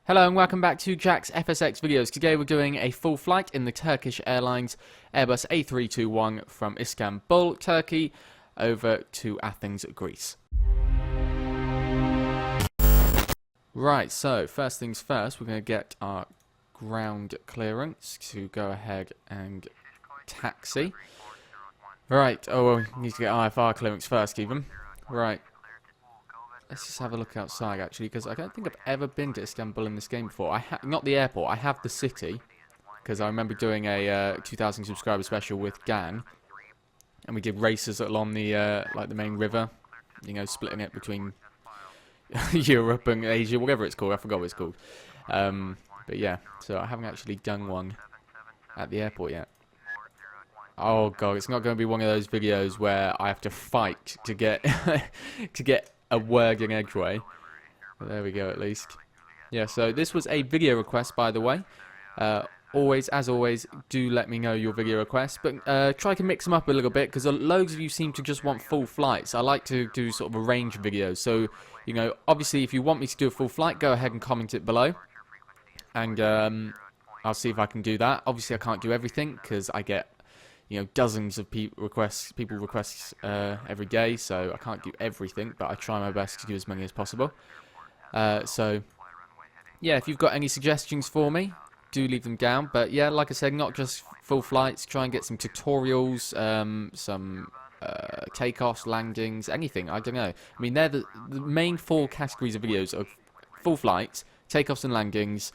Hello and welcome back to Jack's FSX videos. Today we're doing a full flight in the Turkish Airlines Airbus A321 from Istanbul, Turkey, over to Athens, Greece. Right, so first things first, we're going to get our ground clearance to go ahead and taxi. Right, oh well, we need to get IFR clearance first even. Right. Let's just have a look outside, actually, because I don't think I've ever been to Istanbul in this game before. Not the airport, I have the city, because I remember doing a 2,000 subscriber special with Gang, and we did races along the like the main river, you know, splitting it between Europe and Asia, whatever it's called. I forgot what it's called. But yeah, so I haven't actually done one at the airport yet. Oh god, it's not going to be one of those videos where I have to fight to get to get a working edgeway. But there we go, at least. Yeah, so this was a video request, by the way. As always, do let me know your video requests, but try to mix them up a little bit, because loads of you seem to just want full flights. I like to do sort of a range of videos, so, you know, obviously if you want me to do a full flight, go ahead and comment it below, and I'll see if I can do that. Obviously I can't do everything, because I get, you know, dozens of people requests every day, so I can't do everything, but I try my best to do as many as possible. So, yeah, if you've got any suggestions for me, do leave them down. But yeah, like I said, not just full flights, try and get some tutorials, some takeoffs, landings, anything, I don't know. I mean, they're the main four categories of videos of full flights, takeoffs and landings,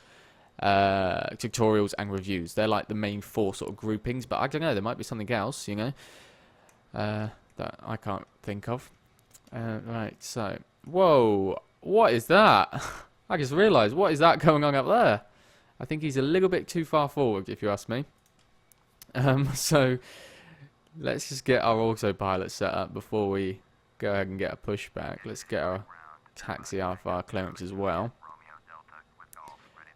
tutorials and reviews. They're like the main four sort of groupings, but I don't know, there might be something else, you know, that I can't think of. Right, so, whoa, what is that? I just realised, what is that going on up there? I think he's a little bit too far forward, if you ask me. So, let's just get our autopilot set up before we go ahead and get a pushback. Let's get our taxi alpha clearance as well.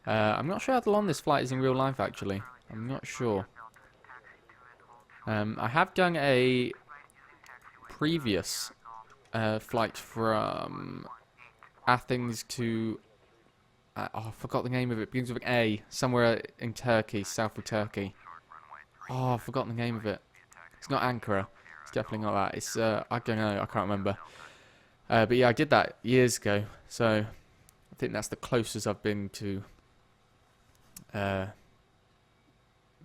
I'm not sure how long this flight is in real life, actually. I'm not sure. I have done a previous flight from Athens to... oh, I forgot the name of it. It begins with an A. Somewhere in Turkey, south of Turkey. Oh, I've forgotten the name of it. It's not Ankara. It's definitely not that. It's, I don't know. I can't remember. But yeah, I did that years ago. So, I think that's the closest I've been to...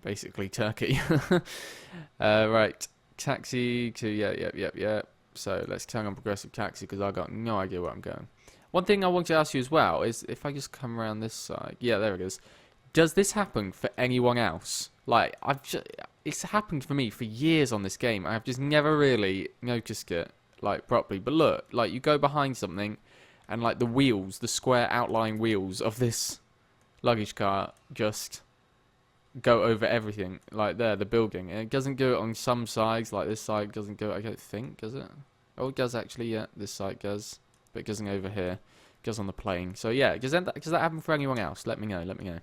basically Turkey. Right, taxi to yeah. So let's turn on progressive taxi, because I got no idea where I'm going. One thing I want to ask you as well is, if I just come around this side, yeah, there it is. Does this happen for anyone else? Like, it's happened for me for years on this game. I've just never really noticed it, like, properly. But look, like, you go behind something, and like the wheels, the square outline wheels of this luggage car just go over everything, like there, the building, and it doesn't do it on some sides, like this side doesn't do it, I don't think, does it? Oh, it does actually, yeah, this side does, but it doesn't over here, it goes on the plane. So yeah, does that happen for anyone else? Let me know.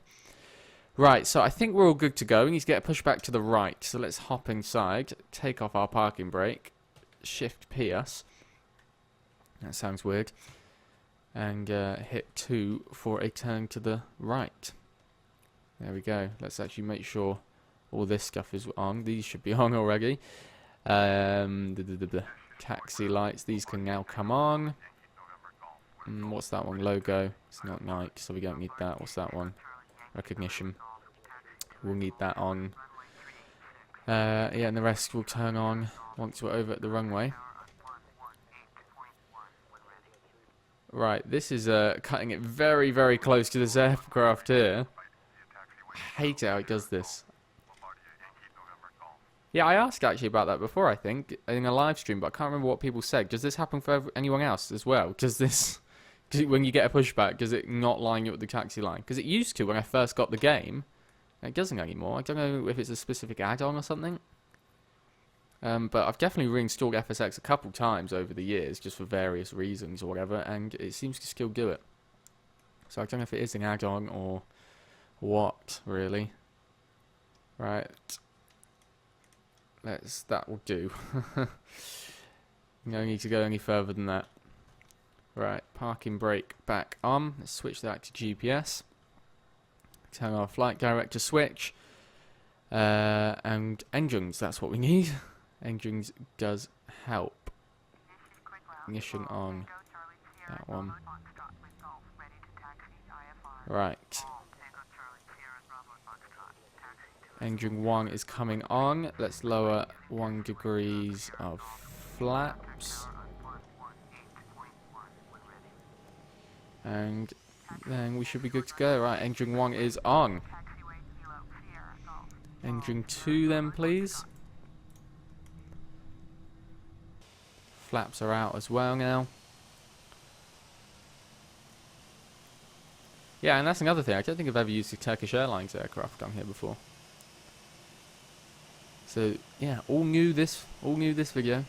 Right, so I think we're all good to go. We need to get a push back to the right, so let's hop inside, take off our parking brake, shift P us, that sounds weird, and hit 2 for a turn to the right. There we go. Let's actually make sure all this stuff is on. These should be on already. The taxi lights, these can now come on. What's that one? Logo. It's not Nike, so we don't need that. What's that one? Recognition. We'll need that on. Yeah, and the rest will turn on once we're over at the runway. Right, this is cutting it very, very close to this aircraft here. I hate how it does this. Yeah, I asked actually about that before, I think, in a live stream, but I can't remember what people said. Does this happen for anyone else as well? Does this, when you get a pushback, does it not line you with the taxi line? Because it used to when I first got the game. It doesn't anymore. I don't know if it's a specific add-on or something. But I've definitely reinstalled FSX a couple times over the years, just for various reasons or whatever, and it seems to still do it. So I don't know if it is an add-on or what, really. Right. That will do. No need to go any further than that. Right, parking brake back on. Let's switch that to GPS. turn our flight director switch. And engines, that's what we need. Engines does help. Ignition on. That one. Right. Engine 1 is coming on. Let's lower 1 degrees of flaps. And then we should be good to go. Right, engine 1 is on. Engine 2 then, please. Flaps are out as well now. Yeah, and that's another thing. I don't think I've ever used a Turkish Airlines aircraft on here before. So yeah, all new this video.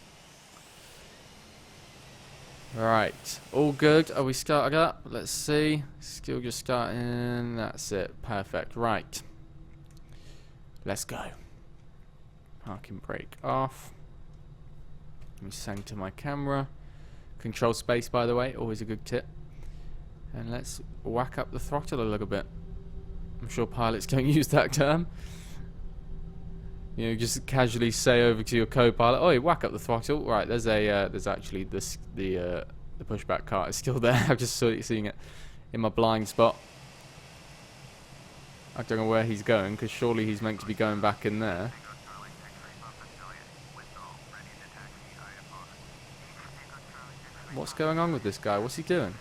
Right, all good. Are we started up? Let's see. Still just starting. That's it. Perfect. Right. Let's go. Parking brake off. Let me center my camera. Control space, by the way, always a good tip. And let's whack up the throttle a little bit. I'm sure pilots don't use that term. You know, just casually say over to your co-pilot, "Oh, whack up the throttle." Right, there's actually the pushback cart is still there. I'm just seeing it in my blind spot. I don't know where he's going, because surely he's meant to be going back in there. What's going on with this guy? What's he doing?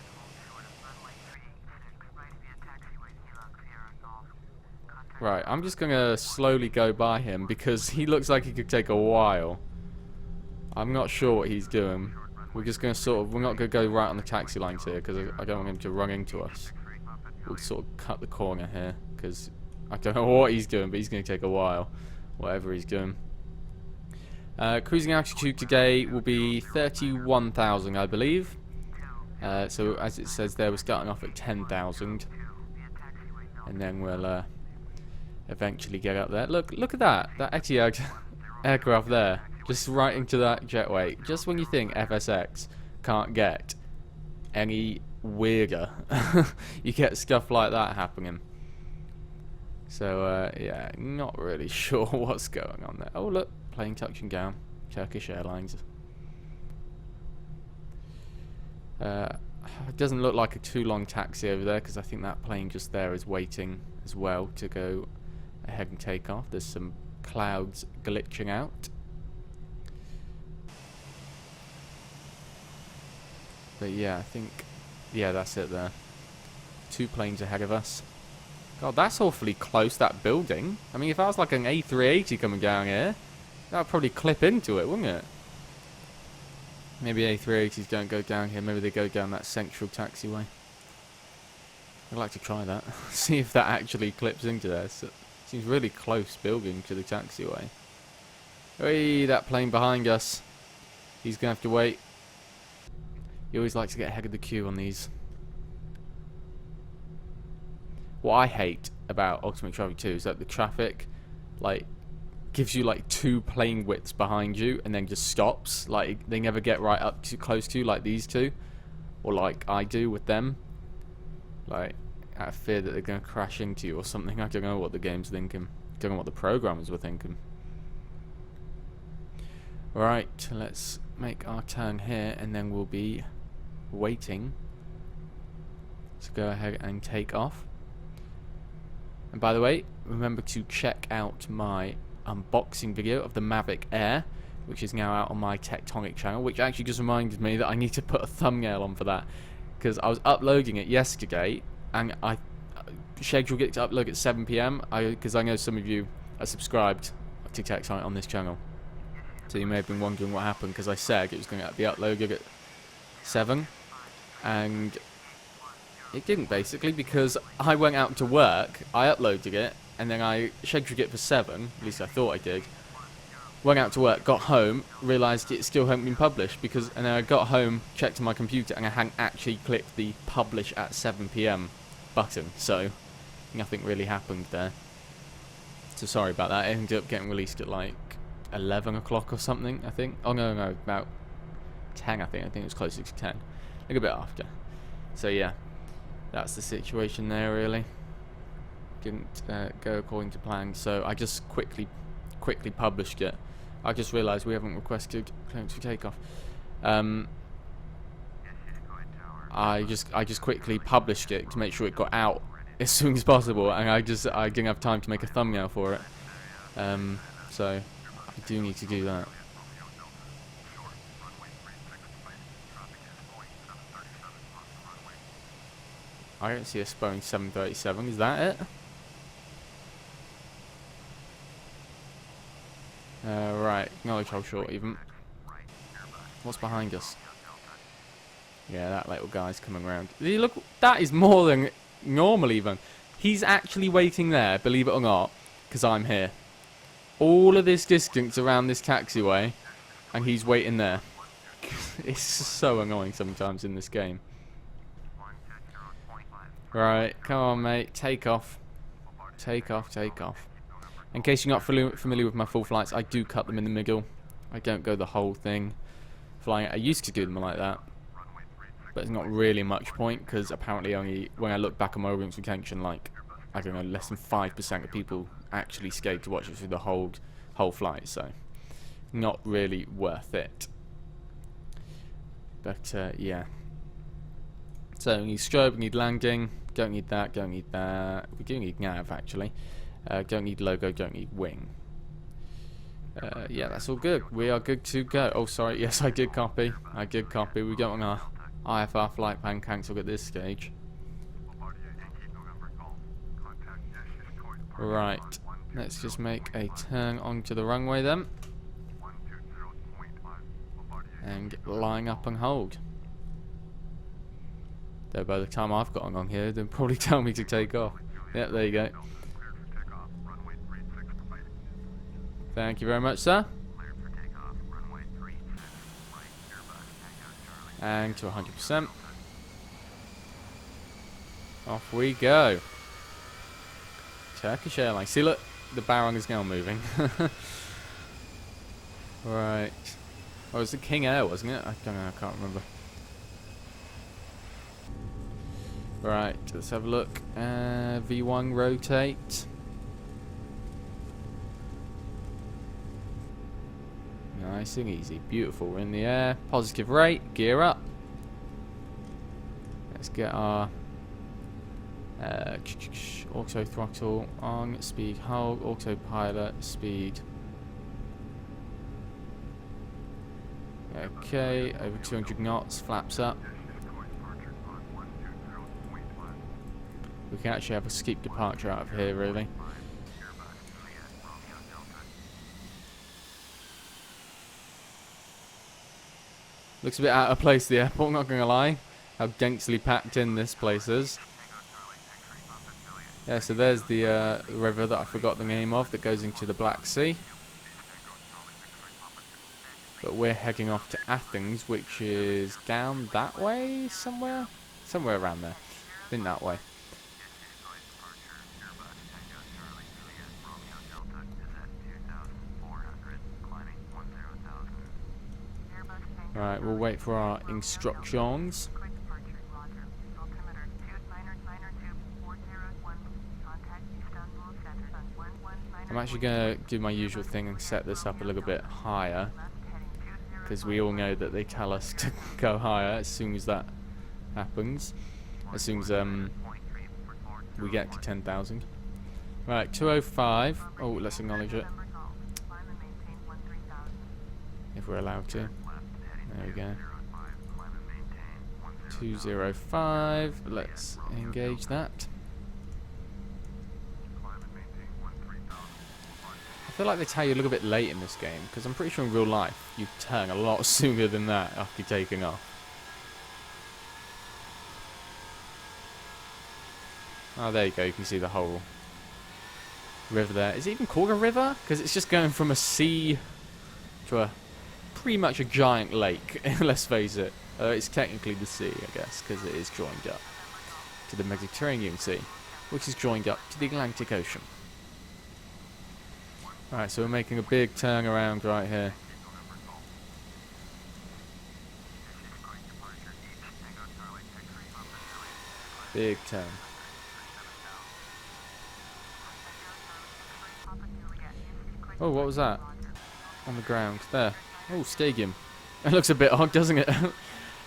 Right, I'm just going to slowly go by him because he looks like he could take a while. I'm not sure what he's doing. We're just going to we're not going to go right on the taxi lines here because I don't want him to run into us. We'll sort of cut the corner here because I don't know what he's doing, but he's going to take a while, whatever he's doing. Cruising altitude today will be 31,000, I believe. So as it says there, we're starting off at 10,000. And then we'll eventually get up there. Look at that Etihad aircraft there, just right into that jetway. Just when you think FSX can't get any weirder, you get stuff like that happening. So yeah, not really sure what's going on there. Oh look, plane touching down. Turkish Airlines. It doesn't look like a too long taxi over there because I think that plane just there is waiting as well to go ahead and take off. There's some clouds glitching out. But yeah, I think, yeah, that's it there. 2 planes ahead of us. God, that's awfully close, that building. I mean, if I was like an A380 coming down here, that would probably clip into it, wouldn't it? Maybe A380s don't go down here. Maybe they go down that central taxiway. I'd like to try that. See if that actually clips into there. So, seems really close building to the taxiway. Hey, that plane behind us. He's going to have to wait. He always likes to get ahead of the queue on these. What I hate about Ultimate Traffic 2 is that the traffic, like, gives you like 2 plane widths behind you and then just stops. Like, they never get right up too close to you like these two, or like I do with them. Like, out of fear that they're going to crash into you or something. I don't know what the game's thinking. I don't know what the programmers were thinking. Right, let's make our turn here and then we'll be waiting to go ahead and take off. And by the way, remember to check out my unboxing video of the Mavic Air, which is now out on my Tectonic channel, which actually just reminded me that I need to put a thumbnail on for that, because I was uploading it yesterday and I scheduled it to upload at 7 PM because I know some of you are subscribed to Tectonic on this channel, so you may have been wondering what happened, because I said it was going to be uploaded at 7 and it didn't, basically, because I went out to work, I uploaded it, and then I scheduled it for 7, at least I thought I did. Went out to work, got home, realised it still hadn't been published, and then I got home, checked on my computer, and I hadn't actually clicked the publish at 7 PM button, so nothing really happened there. So sorry about that. It ended up getting released at like 11 o'clock or something, I think. Oh no, about 10, I think. I think it was closer to 10. Like a bit after. So yeah. That's the situation there, really. didn't go according to plan, so I just quickly published it. I just realised we haven't requested clearance for takeoff. I just quickly published it to make sure it got out as soon as possible, and I didn't have time to make a thumbnail for it. So I do need to do that. I don't see a Boeing 737. Is that it? Right. Acknowledge hold short even. What's behind us? Yeah, that little guy's coming around. Look, that is more than normal even. He's actually waiting there, believe it or not, because I'm here. All of this distance around this taxiway, and he's waiting there. It's so annoying sometimes in this game. Right, come on mate, take off. Take off, take off. In case you're not familiar with my full flights, I do cut them in the middle. I don't go the whole thing flying. I used to do them like that, but it's not really much point, because apparently only when I look back on my audience retention, like, I don't know, less than 5% of people actually stayed to watch it through the whole flight, so not really worth it. But yeah. So we need strobe, we need landing, don't need that, don't need that. We do need nav actually. Don't need logo, don't need wing. Yeah, that's all good. We are good to go. Oh, sorry. Yes, I did copy. I did copy. We don't want our IFR flight plan cancelled at this stage. Right. Let's just make a turn onto the runway then. And line up and hold. Though by the time I've gotten on here, they'll probably tell me to take off. Yep, there you go. Thank you very much, sir. And to 100%. Off we go. Turkish Airlines. See, look, the barong is now moving. Right. Oh, it was the King Air, wasn't it? I don't know, I can't remember. Right, let's have a look. V1 rotate. Nice and easy. Beautiful. We're in the air. Positive rate. Gear up. Let's get our auto throttle on. Speed hold. Autopilot. Speed. Okay. Over 200 knots. Flaps up. We can actually have a steep departure out of here, really. Looks a bit out of place, the airport, not gonna lie. How densely packed in this place is. Yeah, so there's the river that I forgot the name of that goes into the Black Sea. But we're heading off to Athens, which is down that way somewhere? Somewhere around there. I think that way. Right, we'll wait for our instructions. I'm actually going to do my usual thing and set this up a little bit higher, because we all know that they tell us to go higher as soon as that happens, as soon as we get to 10,000. Right, 205. Oh, let's acknowledge it, if we're allowed to. There we go. 205. Let's engage that. I feel like they tell you a little bit late in this game, because I'm pretty sure in real life you turn a lot sooner than that after taking off. Oh, there you go. You can see the whole river there. Is it even called a river? Because it's just going from a sea to a pretty much a giant lake, let's face it. It's technically the sea, I guess, because it is joined up to the Mediterranean Sea, which is joined up to the Atlantic Ocean. Alright, so we're making a big turn around right here. Big turn. Oh, what was that? On the ground. There. Oh, stadium. It looks a bit odd, doesn't it?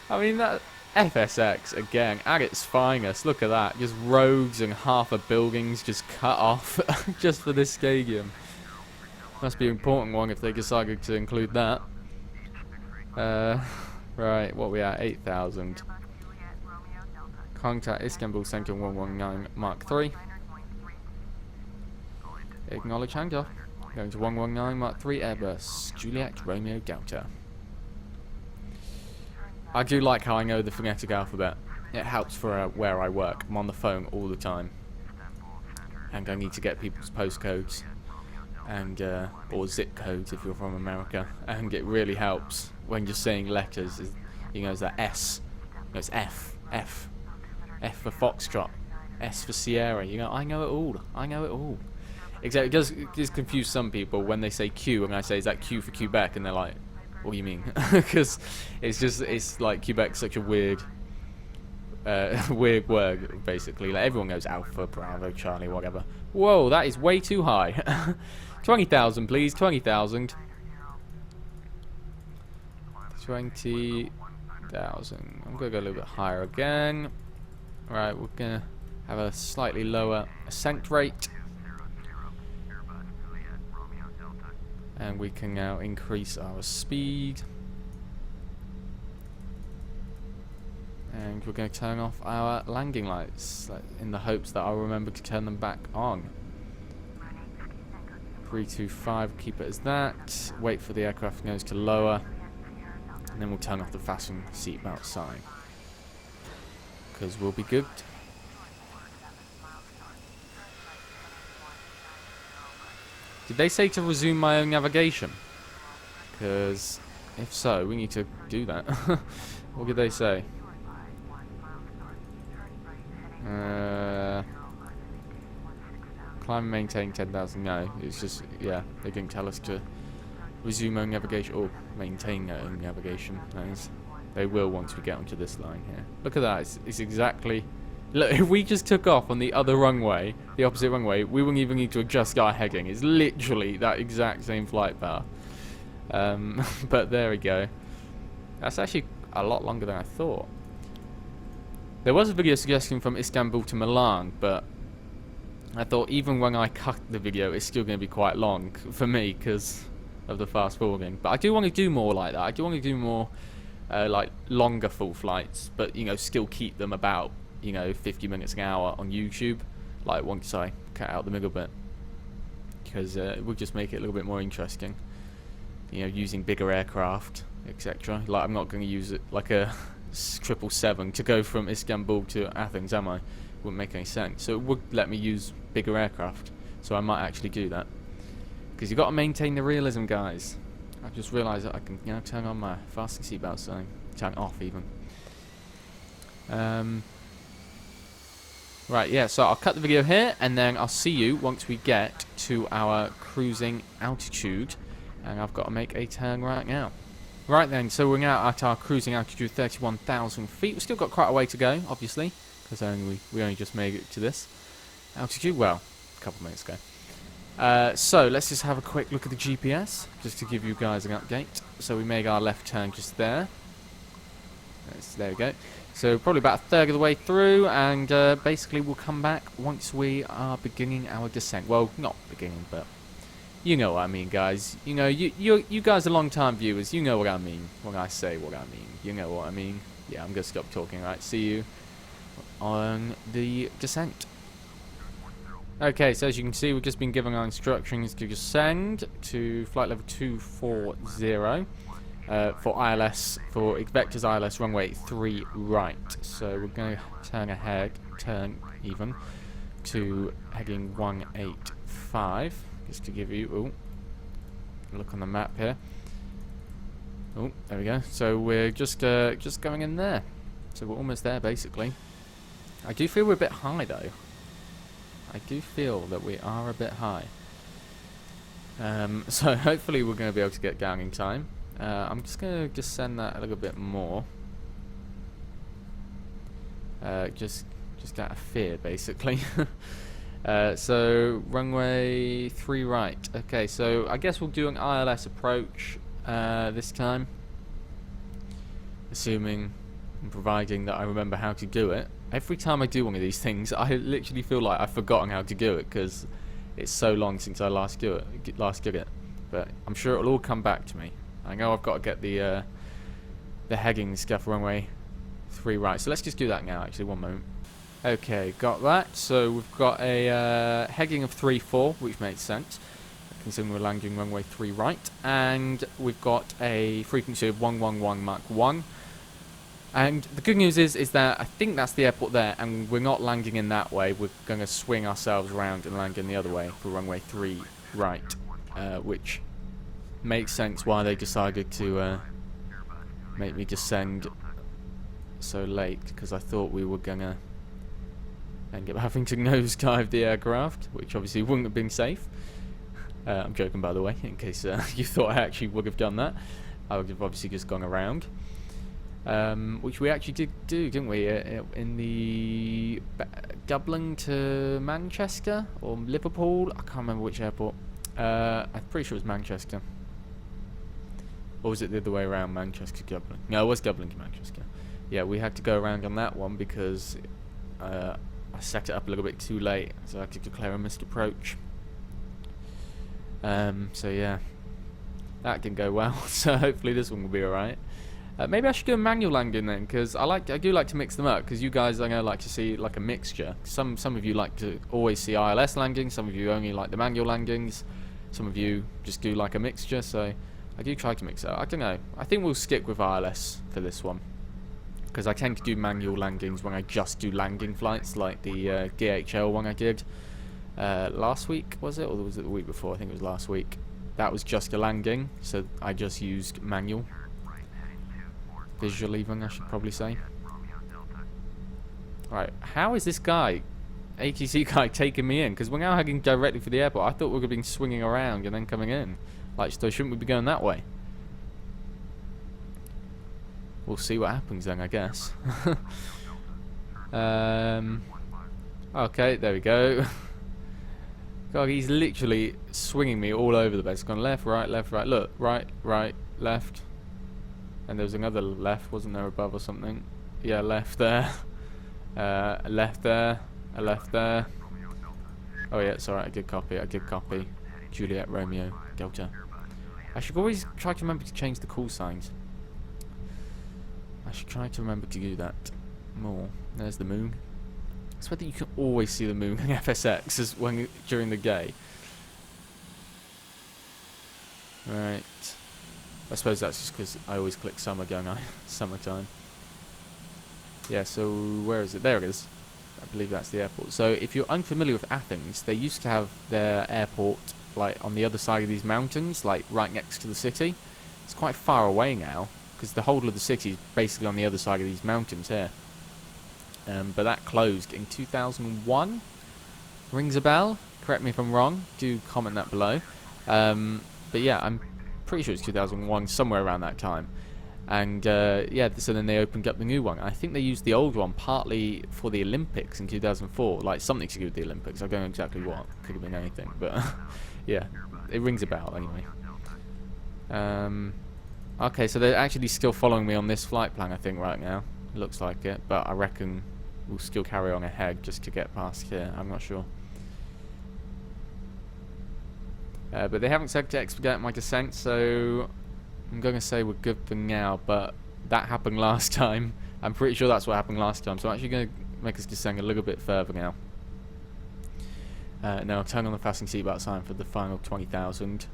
I mean, that FSX, again, at its finest. Look at that. Just roads and half of buildings just cut off just for this stadium. Must be an important one if they decided to include that. Right, what we at? 8,000. Contact Istanbul Center 119 Mark 3. Acknowledge handoff. Going to 119 Mark 3 Airbus Juliet Romeo Delta. I do like how I know the phonetic alphabet. It helps for where I work. I'm on the phone all the time. And I need to get people's postcodes. And or zip codes if you're from America. And it really helps when you're saying letters. You know, it's that S. No, it's F. F. F for Foxtrot. S for Sierra. You know, I know it all. I know it all. Except it does confuse some people when they say Q and I say, is that Q for Quebec? And they're like, what do you mean? Because it's like Quebec's such a weird weird word, basically. Like everyone goes Alpha, Bravo, Charlie, whatever. Whoa, that is way too high. 20,000, please. 20,000. 20,000. I'm gonna go a little bit higher again. Right, we're gonna have a slightly lower ascent rate. And we can now increase our speed. And we're going to turn off our landing lights in the hopes that I'll remember to turn them back on. 325, keep it as that. Wait for the aircraft nose to lower. And then we'll turn off the fasten seatbelt sign. Because we'll be good. Did they say to resume my own navigation? Because if so, we need to do that. What did they say? Climb and maintain 10,000. No, it's just, yeah, they didn't tell us to resume own navigation or maintain their own navigation. That is, they will once we get onto this line here. Look at that, it's exactly... Look, if we just took off on the other runway, the opposite runway, we wouldn't even need to adjust our heading. It's literally that exact same flight path. But there we go. That's actually a lot longer than I thought. There was a video suggestion from Istanbul to Milan, but I thought even when I cut the video, it's still going to be quite long for me because of the fast forwarding. But I do want to do more like that. I do want to do more like longer full flights, but you know, still keep them about 50 minutes an hour on YouTube, like once I cut out the middle bit, because it would just make it a little bit more interesting, using bigger aircraft, etc. Like I'm not going to use it like a 777 to go from Istanbul to Athens, am I? Wouldn't make any sense. So it would let me use bigger aircraft, so I might actually do that, because you've got to maintain the realism, guys. I've just realised that I can turn on my fasten seatbelt sign, turn it off even. Right, yeah, so I'll cut the video here, and then I'll see you once we get to our cruising altitude. And I've got to make a turn right now. Right then, so we're now at our cruising altitude, 31,000 feet. We've still got quite a way to go, obviously, because we only just made it to this altitude. Well, a couple of minutes ago. So let's just have a quick look at the GPS, just to give you guys an update. So we made our left turn just there. There we go. So probably about a third of the way through, and basically we'll come back once we are beginning our descent. Well, not beginning, but you know what I mean, guys. You guys are long-time viewers. You know what I mean when I say what I mean. You know what I mean. Yeah, I'm gonna stop talking. Right, see you on the descent. Okay, so as you can see, we've just been given our instructions to descend to flight level 240. For ILS, for Vector's ILS runway 3 right. So we're going to turn even to heading 185, just to give you a look on the map here. Oh, there we go. So we're just going in there. So we're almost there, basically. I do feel we're a bit high, though. I do feel that we are a bit high. So hopefully we're going to be able to get down in time. I'm just going to descend that a little bit more. Just out of fear, basically. So runway 3 right. Okay, so I guess we'll do an ILS approach this time, assuming and providing that I remember how to do it. Every time I do one of these things, I literally feel like I've forgotten how to do it because it's so long since I last did it. But I'm sure it'll all come back to me. I know I've got to get the heading stuff for runway 3 right. So let's just do that now. Actually, one moment. Okay, got that. So we've got a heading of 3-4, which makes sense, considering we're landing runway 3 right, and we've got a frequency of 111 Mach 1. And the good news is that I think that's the airport there, and we're not landing in that way. We're going to swing ourselves around and land in the other way for runway 3 right, which makes sense why they decided to make me descend so late, because I thought we were going to end up having to nosedive the aircraft, which obviously wouldn't have been safe. I'm joking, by the way, in case you thought I actually would have done that. I would have obviously just gone around. Which we actually did do, didn't we? In the Dublin to Manchester or Liverpool? I can't remember which airport. I'm pretty sure it was Manchester. Or was it the other way around, Manchester to Dublin? No, it was Dublin to Manchester. Yeah, we had to go around on that one because I set it up a little bit too late, so I had to declare a missed approach. So yeah, that didn't go well. So hopefully this one will be alright. Maybe I should do a manual landing then, because I do like to mix them up. Because you guys, I know, like to see like a mixture. Some of you like to always see ILS landings. Some of you only like the manual landings. Some of you just do like a mixture. So I do try to mix it up. I don't know. I think we'll stick with ILS for this one, because I tend to do manual landings when I just do landing flights, like the DHL one I did last week, was it? Or was it the week before? I think it was last week. That was just a landing, so I just used manual. Visual even, I should probably say. Right, how is this guy, ATC guy, taking me in? Because we're now heading directly for the airport. I thought we would have been swinging around and then coming in. Like, so shouldn't we be going that way? We'll see what happens then, I guess. Okay, there we go. God, he's literally swinging me all over the place. Gone left, right, look, right, left. And there was another left, wasn't there, above or something? Yeah, left there. A left there. A left there. Oh yeah, it's alright, I did copy. Juliet, Romeo, Delta. I should always try to remember to change the call signs. I should try to remember to do that more. There's the moon. I swear that you can always see the moon in FSX during the day. Right. I suppose that's just because I always click summer, don't I? Summertime. Yeah, so where is it? There it is. I believe that's the airport. So if you're unfamiliar with Athens, they used to have their airport like on the other side of these mountains, like right next to the city. It's quite far away now, because the whole of the city is basically on the other side of these mountains here. But that closed in 2001. Rings a bell? Correct me if I'm wrong. Do comment that below. But yeah, I'm pretty sure it's 2001, somewhere around that time. And yeah, so then they opened up the new one. I think they used the old one partly for the Olympics in 2004, like something to do with the Olympics. I don't know exactly what. Could have been anything, but yeah, it rings a bell anyway. Okay, so they're actually still following me on this flight plan, I think, right now. It looks like it, but I reckon we'll still carry on ahead just to get past here. I'm not sure. But they haven't said to expedite my descent, so I'm going to say we're good for now, but that happened last time. I'm pretty sure that's what happened last time, so I'm actually going to make us descend a little bit further now. Now I'll turn on the fasten seatbelt sign for the final 20,000.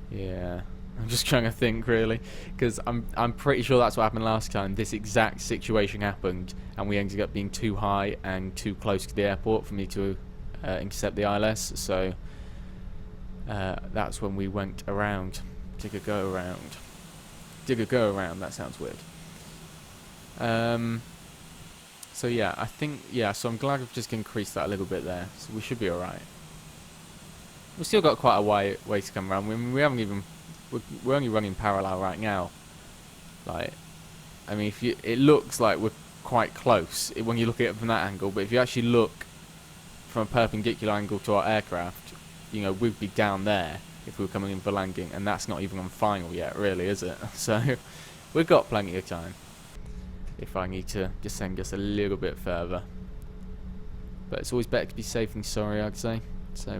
Yeah, I'm just trying to think really, because I'm pretty sure that's what happened last time. This exact situation happened, and we ended up being too high and too close to the airport for me to intercept the ILS. So that's when we went around, dig a go around. That sounds weird. So yeah, I think So I'm glad I've just increased that a little bit there. So we should be all right. We've still got quite a way to come around. We haven't even. We're only running parallel right now. Like, I mean, it looks like we're quite close when you look at it from that angle, but if you actually look from a perpendicular angle to our aircraft, you know, we'd be down there if we were coming in for landing, and that's not even on final yet, really, is it? So we've got plenty of time if I need to descend just a little bit further. But it's always better to be safe than sorry, I'd say. So I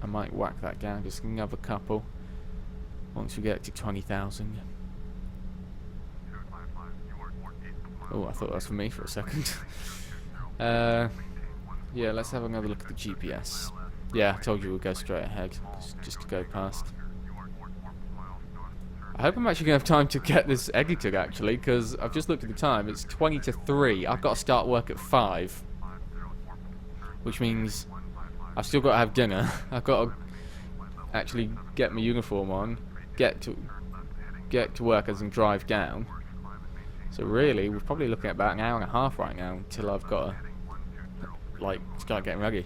might whack that down, just another couple once we get to 20,000. Oh, I thought that was for me for a second. Yeah, let's have another look at the GPS. Yeah, I told you we'd go straight ahead, just to go past. I hope I'm actually going to have time to get this edited, actually, because I've just looked at the time. It's 20 to 3. I've got to start work at 5. Which means I've still got to have dinner. I've got to actually get my uniform on, get to work as and drive down. So really, we're probably looking at about an hour and a half right now until I've got to, like, start getting ready.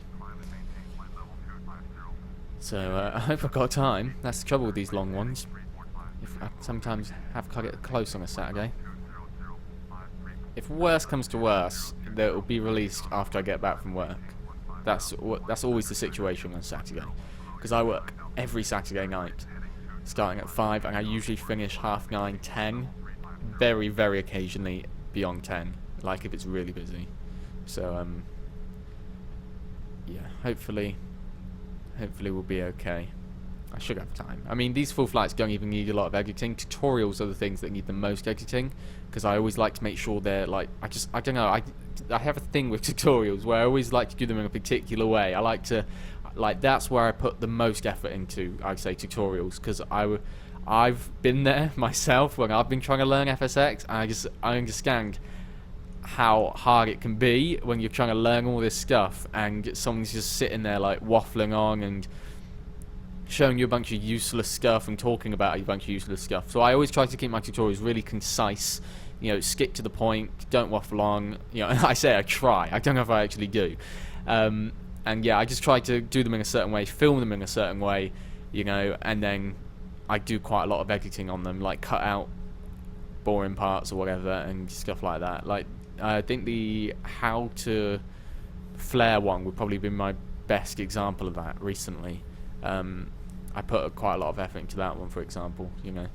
So I hope I've got time. That's the trouble with these long ones. If I sometimes have to get close on a Saturday. If worse comes to worse, it will be released after I get back from work. That's always the situation on Saturday, because I work every Saturday night, starting at 5, and I usually finish 9:30, 10. Very, very occasionally beyond 10, like if it's really busy. So yeah, hopefully we'll be okay. I should have time. I mean, these full flights don't even need a lot of editing. Tutorials are the things that need the most editing, because I always like to make sure they're like, I don't know, I have a thing with tutorials where I always like to do them in a particular way. I like to, like, that's where I put the most effort into, I'd say, tutorials, because I've been there myself when I've been trying to learn FSX, and I understand how hard it can be when you're trying to learn all this stuff and someone's just sitting there like waffling on and showing you a bunch of useless stuff and talking about a bunch of useless stuff. So I always try to keep my tutorials really concise, you know, stick to the point, don't waffle on, you know. I say I try, I don't know if I actually do. And yeah, I just try to do them in a certain way, film them in a certain way, you know, and then I do quite a lot of editing on them, like cut out boring parts or whatever and stuff like that. Like, I think the how to flare one would probably be my best example of that recently. I put quite a lot of effort into that one, for example, you know.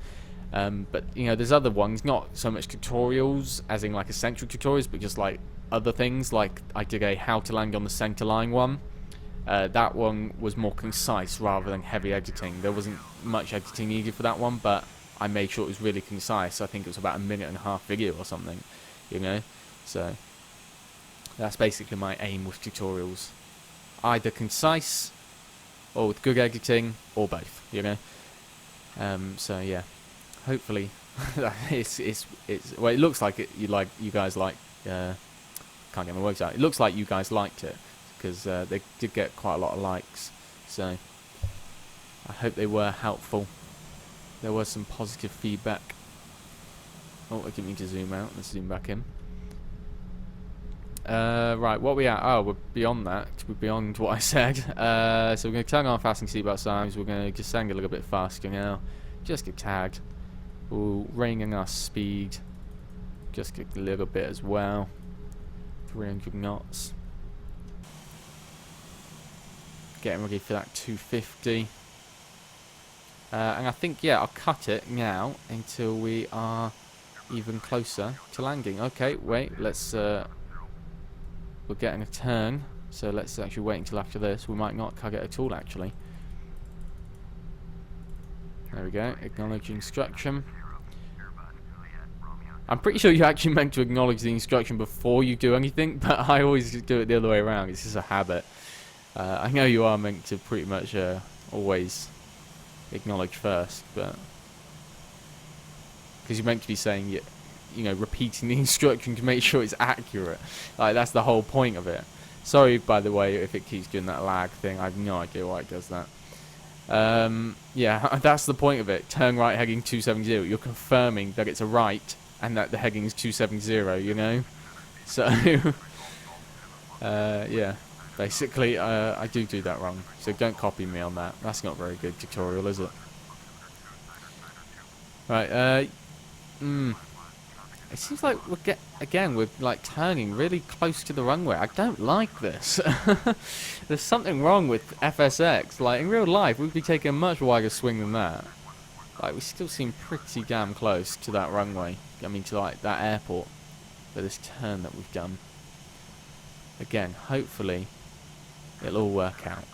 But, you know, there's other ones, not so much tutorials, as in like essential tutorials, but just like other things. Like, I did a how to land on the center line one. That one was more concise rather than heavy editing. There wasn't much editing needed for that one, but I made sure it was really concise. I think it was about a 1.5-minute video or something, you know. So that's basically my aim with tutorials. Either concise, or with good editing, or both, you know. So yeah, hopefully it's well, it looks like it. You guys like. Can't get my words out. It looks like you guys liked it, because they did get quite a lot of likes. So I hope they were helpful. There was some positive feedback. Oh, I didn't mean to zoom out. Let's zoom back in. Right, what are we at? Oh, we're beyond that. We're beyond what I said. So we're going to turn on fasten seatbelt signs. We're going to descend a little bit faster now. Just get tagged. We'll rein in our speed. Just get a little bit as well. 300 knots. Getting ready for that 250. And I think, yeah, I'll cut it now until we are even closer to landing. Okay, wait, let's... we're getting a turn, so let's actually wait until after this. We might not cut it at all, actually. There we go, acknowledge instruction. I'm pretty sure you actually meant to acknowledge the instruction before you do anything, but I always do it the other way around. It's just a habit. I know you are meant to pretty much always acknowledge first, but because you're meant to be saying, you know, repeating the instruction to make sure it's accurate. Like, that's the whole point of it. Sorry, by the way, if it keeps doing that lag thing. I have no idea why it does that. Yeah, that's the point of it. Turn right heading 270. You're confirming that it's a right and that the heading is 270, you know? So, yeah, basically, I do that wrong. So don't copy me on that. That's not very good tutorial, is it? Right, It seems like we're like turning really close to the runway. I don't like this. There's something wrong with FSX. Like in real life, we'd be taking a much wider swing than that. Like we still seem pretty damn close to that runway. I mean to like that airport for this turn that we've done. Again, hopefully it'll all work out.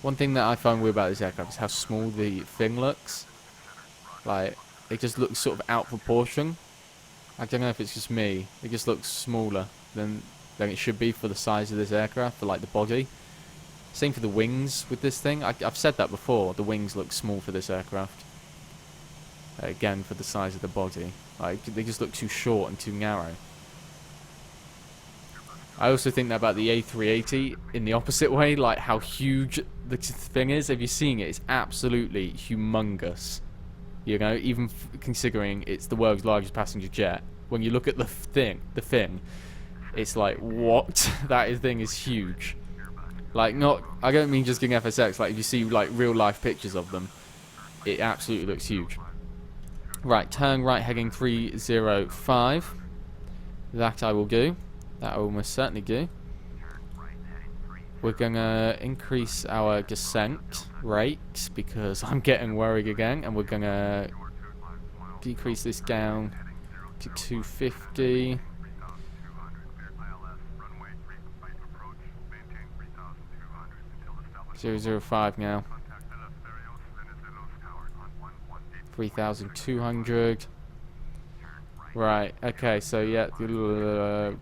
One thing that I find weird about this aircraft is how small the thing looks. Like, it just looks sort of out of proportion. I don't know if it's just me. It just looks smaller than it should be for the size of this aircraft, for like the body. Same for the wings with this thing. I've said that before. The wings look small for this aircraft. Again, for the size of the body. Like, they just look too short and too narrow. I also think that about the A380 in the opposite way, like how huge the thing is. If you're seeing it, it's absolutely humongous. You know, even considering it's the world's largest passenger jet, when you look at the thing, it's like, what? That thing is huge. Like, I don't mean just getting FSX, like if you see like real life pictures of them, it absolutely looks huge. Right, turn right heading 305. That I will do. That I will most certainly do. We're going to increase our descent rate because I'm getting worried again, and we're going to decrease this down to 250. .005 now. 3,200. Right, okay, so yeah,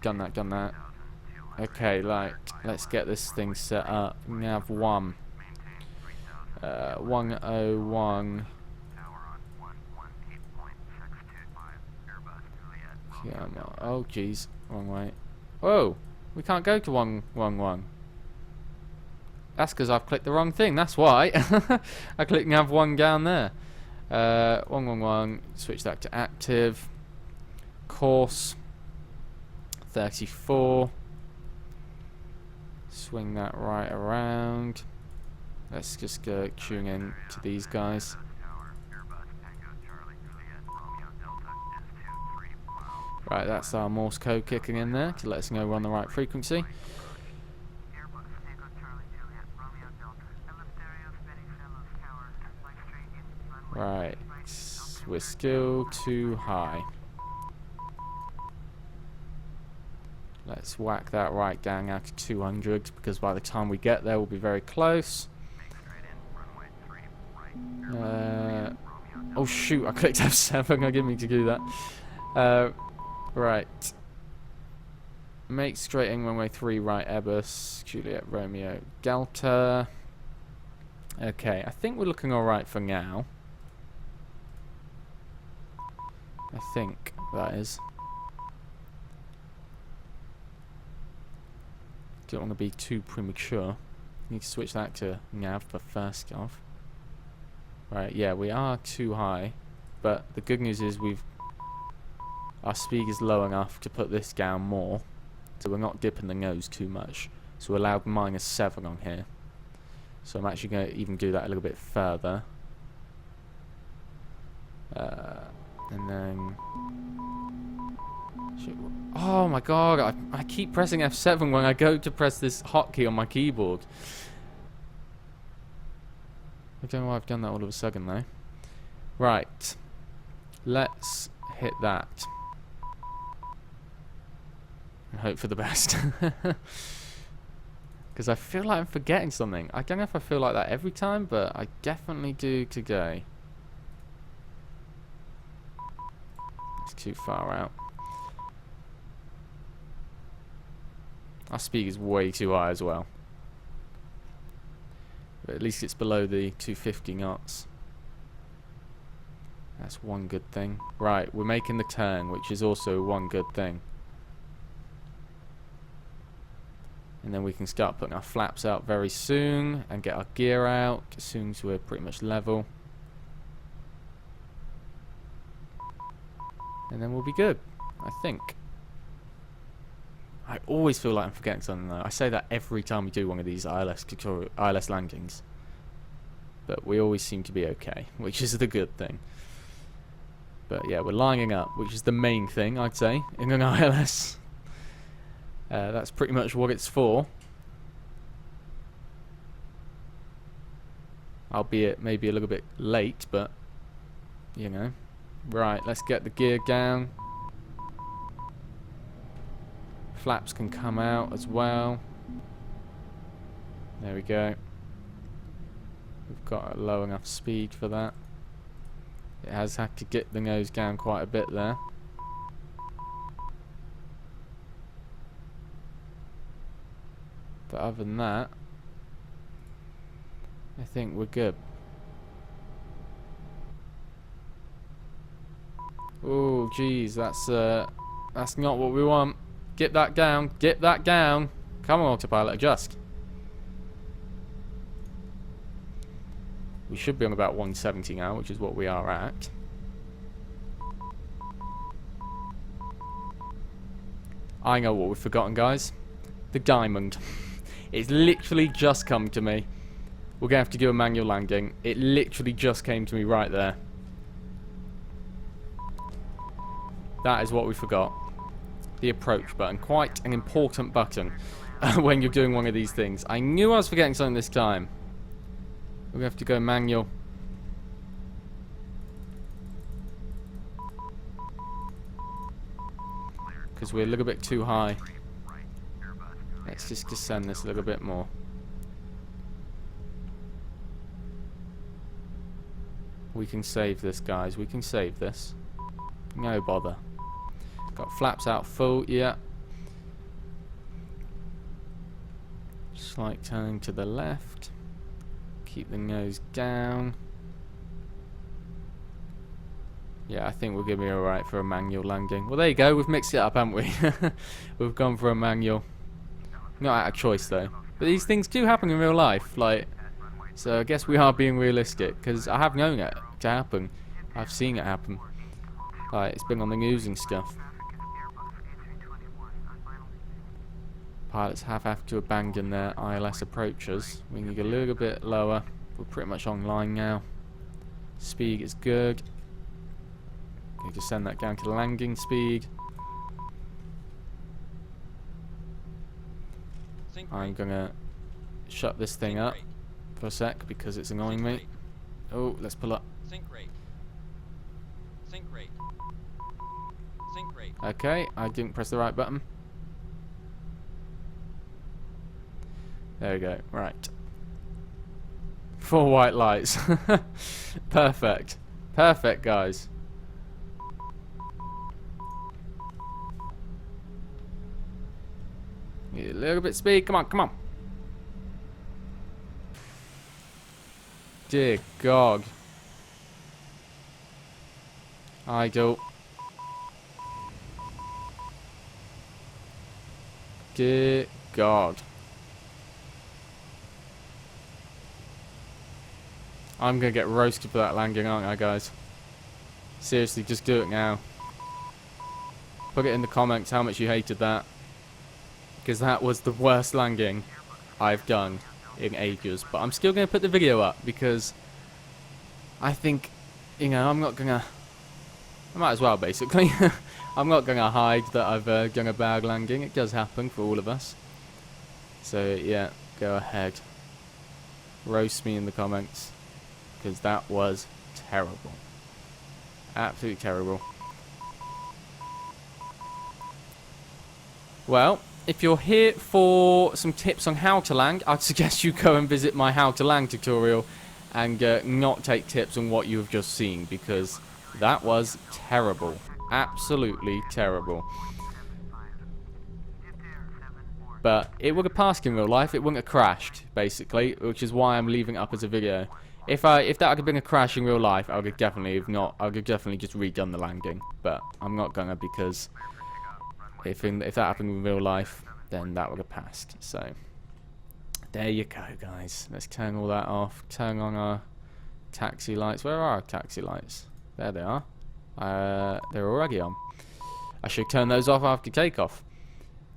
done that. Okay, like, let's get this thing set up. Nav 1. 101. Oh, jeez, wrong way. Whoa, we can't go to 111. That's because I've clicked the wrong thing, that's why. I clicked Nav 1 down there. 111, switch that to active. Course 34. Swing that right around. Let's just go tune in to these guys. Right, that's our Morse code kicking in there to let us know we're on the right frequency. Right, we're still too high. Let's whack that right down out to 200 because by the time we get there we'll be very close. Oh shoot, I clicked F7, I didn't mean to do that. Right. Make straight in runway 3 right Airbus, Juliet Romeo Delta. Okay, I think we're looking alright for now. I think that is. Don't want to be too premature. Need to switch that to nav for first off. Right, yeah, we are too high, but the good news is our speed is low enough to put this down more, so we're not dipping the nose too much. So we're allowed -7 on here. So I'm actually going to even do that a little bit further. And then... Oh my god, I keep pressing F7 when I go to press this hotkey on my keyboard. I don't know why I've done that all of a sudden though. Right. Let's hit that. And hope for the best. Because I feel like I'm forgetting something. I don't know if I feel like that every time, but I definitely do today. It's too far out. Our speed is way too high as well. But at least it's below the 250 knots. That's one good thing. Right, we're making the turn, which is also one good thing. And then we can start putting our flaps out very soon and get our gear out as soon as we're pretty much level. And then we'll be good, I think. I always feel like I'm forgetting something though. I say that every time we do one of these ILS landings. But we always seem to be okay, which is the good thing. But yeah, we're lining up, which is the main thing, I'd say, in an ILS. That's pretty much what it's for. Albeit maybe a little bit late, but, you know. Right, let's get the gear down. Flaps can come out as well. There we go. We've got a low enough speed for that. It has had to get the nose down quite a bit there. But other than that, I think we're good. Oh, geez, that's not what we want. Get that down. Get that down. Come on, autopilot, adjust. We should be on about 170 now, which is what we are at. I know what we've forgotten, guys. The diamond. It's literally just come to me. We're going to have to do a manual landing. It literally just came to me right there. That is what we forgot. The approach button. Quite an important button when you're doing one of these things. I knew I was forgetting something this time. We're going to have to go manual. Because we're a little bit too high. Let's just descend this a little bit more. We can save this, guys. We can save this. No bother. Got flaps out full, yeah. Slight turning to the left. Keep the nose down. Yeah, I think we're going to be alright for a manual landing. Well, there you go. We've mixed it up, haven't we? We've gone for a manual. Not out of choice, though. But these things do happen in real life. Like, so I guess we are being realistic. Because I have known it to happen. I've seen it happen. Like, it's been on the news and stuff. Pilots have to abandon their ILS approaches. We can get a little bit lower. We're pretty much online now. Speed is good. Okay, just send that down to the landing speed. I'm gonna shut this thing up for a sec because it's annoying me. Oh, let's pull up. Okay, I didn't press the right button. There we go, right. 4 white lights. Perfect. Perfect, guys. Need a little bit of speed. Come on, come on. Dear God. Idle. Dear God. I'm gonna get roasted for that landing, aren't I, guys? Seriously, just do it now. Put it in the comments how much you hated that. Because that was the worst landing I've done in ages. But I'm still gonna put the video up because I think, you know, I'm not gonna... I might as well, basically. I'm not gonna hide that I've done a bad landing. It does happen for all of us. So, yeah, go ahead. Roast me in the comments. Because that was terrible. Absolutely terrible. Well, if you're here for some tips on how to land, I'd suggest you go and visit my how to land tutorial and not take tips on what you've just seen, because that was terrible. Absolutely terrible. But it would have passed in real life. It wouldn't have crashed, basically, which is why I'm leaving it up as a video. If that had been a crash in real life, I would definitely just redone the landing. But I'm not gonna, because if that happened in real life, then that would have passed. So there you go, guys. Let's turn all that off. Turn on our taxi lights. Where are our taxi lights? There they are. They're already on. I should turn those off after takeoff.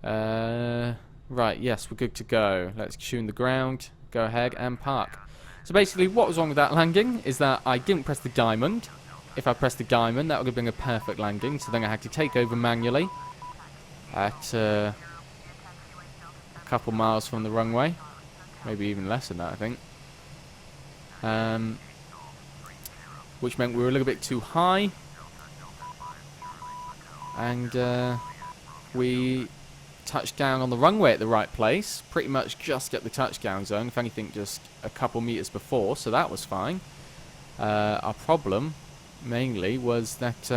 Right, yes, we're good to go. Let's tune the ground. Go ahead and park. So basically, what was wrong with that landing is that I didn't press the diamond if I pressed the diamond, that would have been a perfect landing. So then I had to take over manually at a couple miles from the runway. Maybe even less than that, I think. Which meant we were a little bit too high. And we touched down on the runway at the right place. Pretty much just at the touchdown zone. If anything, just a couple meters before. So that was fine. Our problem, mainly, was that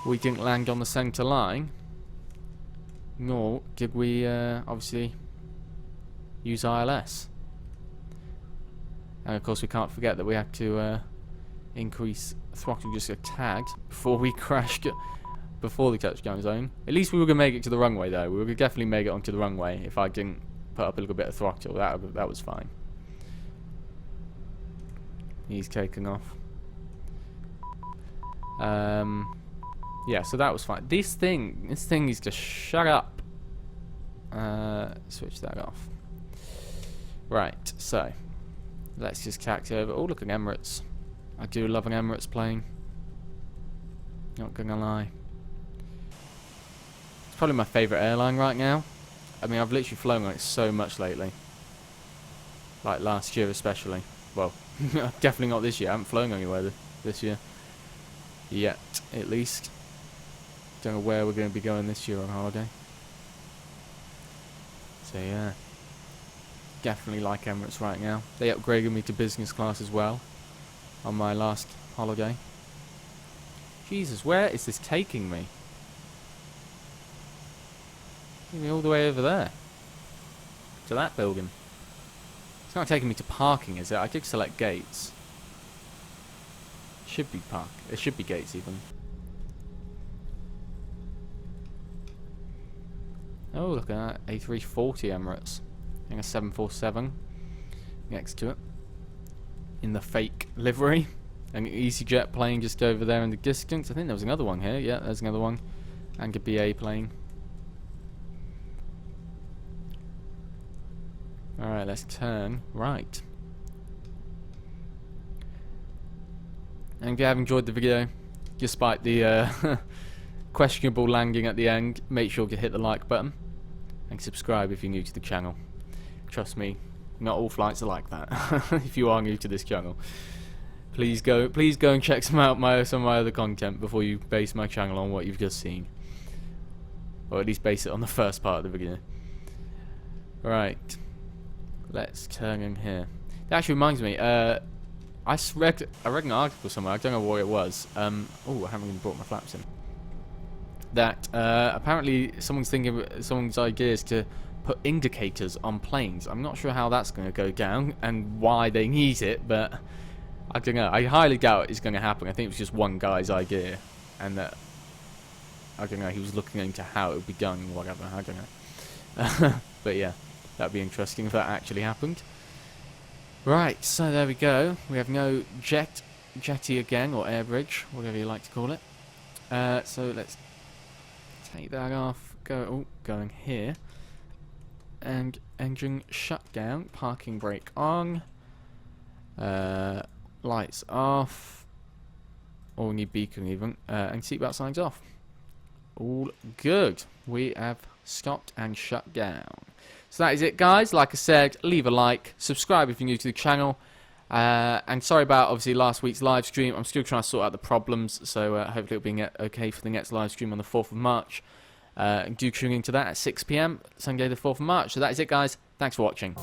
we didn't land on the center line. Nor did we, obviously, use ILS. And of course we can't forget that we had to increase throttle just a tad before we crashed before the touchdown zone. At least we were going to make it to the runway though. We were going to definitely make it onto the runway if I didn't put up a little bit of throttle. That was fine. He's taking off. Yeah, so that was fine. This thing is just shut up. Switch that off. Right, so let's just taxi over. Oh, look at Emirates. I do love an Emirates plane. Not gonna lie. It's probably my favourite airline right now. I mean, I've literally flown on it so much lately. Like last year especially. Well, definitely not this year. I haven't flown anywhere this year. Yet, at least. Don't know where we're going to be going this year on holiday. So yeah. Definitely like Emirates right now. They upgraded me to business class as well on my last holiday. Jesus, where is this taking me? Taking me all the way over there. To that building. It's not taking me to parking, is it? I did select gates. Should be park. It should be gates even. Oh, look at that. A340 Emirates. And a 747 next to it. In the fake livery. An EasyJet plane just over there in the distance. I think there was another one here. Yeah, there's another one. And a BA plane. Alright, let's turn right. And if you have enjoyed the video, despite the questionable landing at the end, make sure to hit the like button. And subscribe if you're new to the channel. Trust me, not all flights are like that. If you are new to this channel, please go and check some of my other content before you base my channel on what you've just seen, or at least base it on the first part of the video. Right, let's turn in here. That actually reminds me. I read an article somewhere. I don't know what it was. Oh, I haven't even brought my flaps in. That apparently someone's idea is to put indicators on planes. I'm not sure how that's going to go down and why they need it, but I don't know. I highly doubt it's going to happen. I think it was just one guy's idea, and that I don't know. He was looking into how it would be done or whatever. I don't know. But yeah, that'd be interesting if that actually happened. Right, so there we go. We have no jetty again, or air bridge, whatever you like to call it. So let's take that off. Going here. And engine shut down, parking brake on, lights off, or we need beacon even, and seatbelt signs off. All good. We have stopped and shut down. So that is it, guys. Like I said, leave a like, subscribe if you're new to the channel, and sorry about obviously last week's live stream. I'm still trying to sort out the problems, so hopefully it'll be okay for the next live stream on the 4th of March. Do tune into that at 6 PM, Sunday the 4th of March. So that is it, guys. Thanks for watching.